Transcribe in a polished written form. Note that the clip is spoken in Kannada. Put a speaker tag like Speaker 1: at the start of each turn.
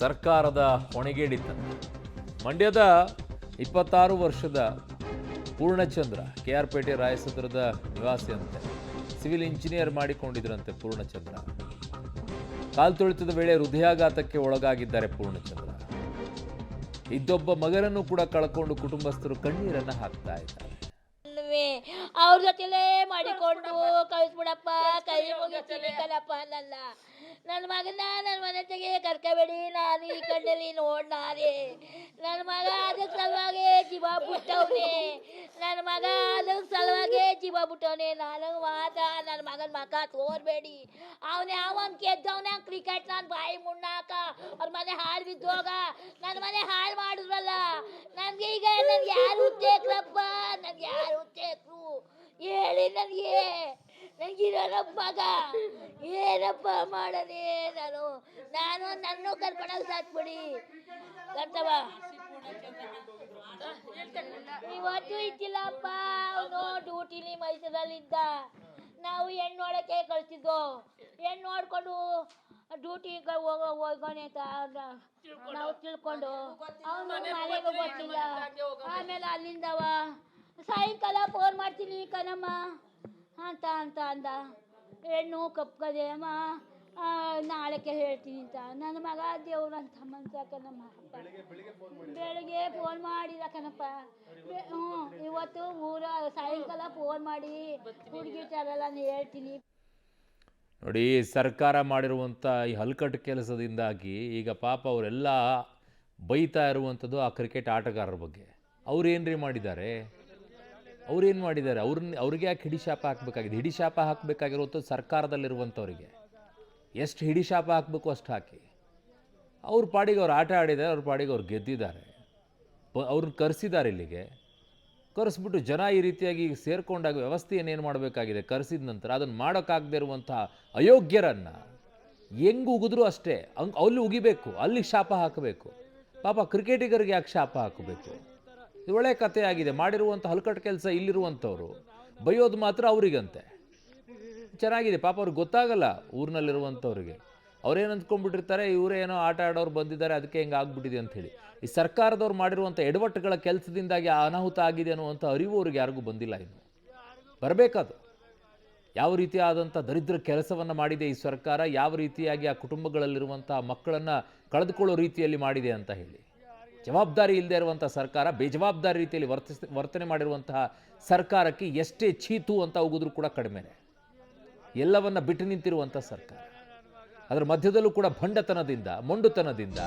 Speaker 1: ಸರ್ಕಾರದ ಹೊಣೆಗೇಡಿತ. ಮಂಡ್ಯದ 26 ವರ್ಷದ ಪೂರ್ಣಚಂದ್ರ KR ಪೇಟೆ ರಾಯಸತ್ರದ ನಿವಾಸಿಯಂತೆ. ಸಿವಿಲ್ ಇಂಜಿನಿಯರ್ ಮಾಡಿಕೊಂಡಿದ್ರಂತೆ ಪೂರ್ಣಚಂದ್ರ. ಕಾಲ್ತುಳಿತದ ವೇಳೆ ಹೃದಯಾಘಾತಕ್ಕೆ ಒಳಗಾಗಿದ್ದಾರೆ ಪೂರ್ಣಚಂದ್ರ. ಇದ್ದೊಬ್ಬ ಮಗನನ್ನು ಕೂಡ ಕಳ್ಕೊಂಡು ಕುಟುಂಬಸ್ಥರು ಕಣ್ಣೀರನ್ನು ಹಾಕ್ತಾ ಇದ್ದಾರೆ.
Speaker 2: ಅವ್ರ ಜೊತೆಲೇ ಮಾಡಿಕೊಂಡು ಕಳಿಸ್ಬಿಡಪ್ಪ, ಕೈ ಮುಗಿತೀನಿ ಕಣಪ್ಪ. ನನ್ನ ಮಗನ ನನ್ನ ಮನೆ ತೆಗೆ ಕರ್ಕೋಬೇಡಿ, ನಾನು ಈ ಕಣ್ಣಲ್ಲಿ ನೋಡ್ನಾರೆ. ನನ್ನ ಮಗ ಅದಕ್ಕೆ ಸಲುವಾಗಿ ಜೀವ ಬಿಟ್ಟವನೆ, ನನ್ನ ಮಗ ಅದಕ್ಕೆ ಸಲುವಾಗಿ ಜೀವ ಬಿಟ್ಟವನೆ. ನನಗೆ ಮಾತ್ರ ನನ್ನ ಮಗನ ಮಗ ತೋರ್ಬೇಡಿ. ಅವನ್ ಗೆದ್ದವನ ಕ್ರಿಕೆಟ್ ನಾನು ಬಾಯಿ ಮುಣ್ಣಾಕ ಅವ್ರ ಮನೆ ಹಾಳು ಬಿದ್ದೋಗ ನನ್ನ ಮನೆ ಹಾಳು ಮಾಡಿದ್ರಲ್ಲ. ನನಗೆ ಈಗ ನನ್ಗೆ ಯಾರು ಉತ್ತೇಕ್ರಪ್ಪ, ನನ್ಗೆ ಯಾರು ಉತ್ತೇಕ್ರು ಹೇಳಿ. ನನಗಿರೋನಪ್ಪ ಮಗ, ಏನಪ್ಪ ಮಾಡಲಿ ನಾನು ನನ್ನ ಕರ್ಕೊಂಡೋಗಿ ಸಾಕ್ಬಿಡಿ ಕರ್ತವ. ಇವತ್ತು ಇದ್ದಿಲ್ಲಪ್ಪ, ಅವನು ಡ್ಯೂಟಿಲಿ ಮೈಸೂರಲ್ಲಿದ್ದ. ನಾವು ಹೆಣ್ಣು ನೋಡೋಕ್ಕೆ ಕಳಿಸಿದ್ದು. ಹೆಣ್ಣು ನೋಡ್ಕೊಂಡು ಡ್ಯೂಟಿಗೆ ಹೋಗೋಣ ಅಂತ ನಾವು ತಿಳ್ಕೊಂಡು ಅವನು ಮನೆಗೆ ಗೊತ್ತಿಲ್ಲ. ಆಮೇಲೆ ಅಲ್ಲಿಂದವ ಸಾಯಂಕಾಲ ಫೋನ್ ಮಾಡ್ತೀನಿ ಕಣಮ್ಮ ಅಂತ ಅಂದ. ಹೆಣ್ಣು ಕಪ್ಕದೆ ಅಮ್ಮ, ನಾಳೆಗೆ ಹೇಳ್ತೀನಿ ಅಂತ. ನನ್ನ ಮಗ ದೇವ್ರು ಅಂತ ಮನ್ಸ ಕಣಮ್ಮ. ಬೆಳಗ್ಗೆ ಫೋನ್ ಮಾಡಿದ ಕಣಪ್ಪ. ಇವತ್ತು ಸಾಯಂಕಾಲ ಫೋನ್ ಮಾಡಿ ಹುಡುಗಿ ತರಲ್ಲ ಹೇಳ್ತೀನಿ.
Speaker 1: ನೋಡಿ, ಸರ್ಕಾರ ಮಾಡಿರುವಂಥ ಈ ಹಲ್ಕಟ್ಟು ಕೆಲಸದಿಂದಾಗಿ ಈಗ ಪಾಪ ಅವರೆಲ್ಲ ಬೈತಾ ಇರುವಂಥದ್ದು ಆ ಕ್ರಿಕೆಟ್ ಆಟಗಾರರ ಬಗ್ಗೆ. ಅವ್ರೇನ್ರಿ ಮಾಡಿದ್ದಾರೆ? ಅವ್ರೇನು ಮಾಡಿದ್ದಾರೆ? ಅವ್ರಿಗೆ ಯಾಕೆ ಹಿಡಿಶಾಪ ಹಾಕಬೇಕಾಗಿದೆ? ಹಿಡಿಶಾಪ ಹಾಕಬೇಕಾಗಿರುವಂಥದ್ದು ಸರ್ಕಾರದಲ್ಲಿರುವಂಥವ್ರಿಗೆ. ಎಷ್ಟು ಹಿಡಿಶಾಪ ಹಾಕಬೇಕು ಅಷ್ಟು ಹಾಕಿ. ಅವ್ರ ಪಾಡಿಗೆ ಅವ್ರು ಆಟ ಆಡಿದ್ದಾರೆ, ಅವ್ರ ಪಾಡಿಗೆ ಅವ್ರು ಗೆದ್ದಿದ್ದಾರೆ. ಅವ್ರನ್ನ ಕರೆಸಿದ್ದಾರೆ ಇಲ್ಲಿಗೆ. ಕರೆಸ್ಬಿಟ್ಟು ಜನ ಈ ರೀತಿಯಾಗಿ ಸೇರ್ಕೊಂಡಾಗ ವ್ಯವಸ್ಥೆ ಏನೇನು ಮಾಡಬೇಕಾಗಿದೆ, ಕರೆಸಿದ ನಂತರ ಅದನ್ನು ಮಾಡೋಕ್ಕಾಗದೇ ಇರುವಂಥ ಅಯೋಗ್ಯರನ್ನು ಹೆಂಗೆ ಉಗಿದ್ರು ಅಷ್ಟೇ ಅಲ್ಲಿ ಉಗಿಬೇಕು, ಅಲ್ಲಿ ಶಾಪ ಹಾಕಬೇಕು. ಪಾಪ ಕ್ರಿಕೆಟಿಗರಿಗೆ ಯಾಕೆ ಶಾಪ ಹಾಕಬೇಕು? ಇದು ಒಳ್ಳೆಯ ಕಥೆ ಆಗಿದೆ. ಮಾಡಿರುವಂಥ ಹಲ್ಕಟ್ಟು ಕೆಲಸ ಇಲ್ಲಿರುವಂಥವ್ರು ಬೈಯೋದು ಮಾತ್ರ ಅವರಿಗಂತೆ. ಚೆನ್ನಾಗಿದೆ. ಪಾಪ ಅವ್ರಿಗೆ ಗೊತ್ತಾಗಲ್ಲ ಊರಿನಲ್ಲಿರುವಂಥವ್ರಿಗೆ. ಅವ್ರೇನು ಅಂದ್ಕೊಂಡ್ಬಿಟ್ಟಿರ್ತಾರೆ, ಇವರೇನೋ ಆಟ ಆಡೋರು ಬಂದಿದ್ದಾರೆ ಅದಕ್ಕೆ ಹೆಂಗೆ ಆಗ್ಬಿಟ್ಟಿದೆ ಅಂಥೇಳಿ. ಈ ಸರ್ಕಾರದವ್ರು ಮಾಡಿರುವಂಥ ಎಡವಟ್ಟುಗಳ ಕೆಲಸದಿಂದಾಗಿ ಅನಾಹುತ ಆಗಿದೆ ಅನ್ನುವಂಥ ಅರಿವು ಅವ್ರಿಗೆ ಯಾರಿಗೂ ಬಂದಿಲ್ಲ. ಇನ್ನು ಬರಬೇಕದು. ಯಾವ ರೀತಿಯಾದಂಥ ದರಿದ್ರ ಕೆಲಸವನ್ನು ಮಾಡಿದೆ ಈ ಸರ್ಕಾರ, ಯಾವ ರೀತಿಯಾಗಿ ಆ ಕುಟುಂಬಗಳಲ್ಲಿರುವಂಥ ಮಕ್ಕಳನ್ನು ಕಳೆದುಕೊಳ್ಳೋ ರೀತಿಯಲ್ಲಿ ಮಾಡಿದೆ ಅಂತ ಹೇಳಿ. ಜವಾಬ್ದಾರಿ ಇಲ್ಲದೆ ಇರುವಂಥ ಸರ್ಕಾರ, ಬೇಜವಾಬ್ದಾರಿ ರೀತಿಯಲ್ಲಿ ವರ್ತನೆ ಮಾಡಿರುವಂತಹ ಸರ್ಕಾರಕ್ಕೆ ಎಷ್ಟೇ ಚೀತು ಅಂತ ಉಗಿದ್ರೂ ಕೂಡ ಕಡಿಮೆನೆ. ಎಲ್ಲವನ್ನ ಬಿಟ್ಟು ನಿಂತಿರುವಂಥ ಸರ್ಕಾರ. ಅದರ ಮಧ್ಯದಲ್ಲೂ ಕೂಡ ಭಂಡತನದಿಂದ, ಮೊಂಡುತನದಿಂದ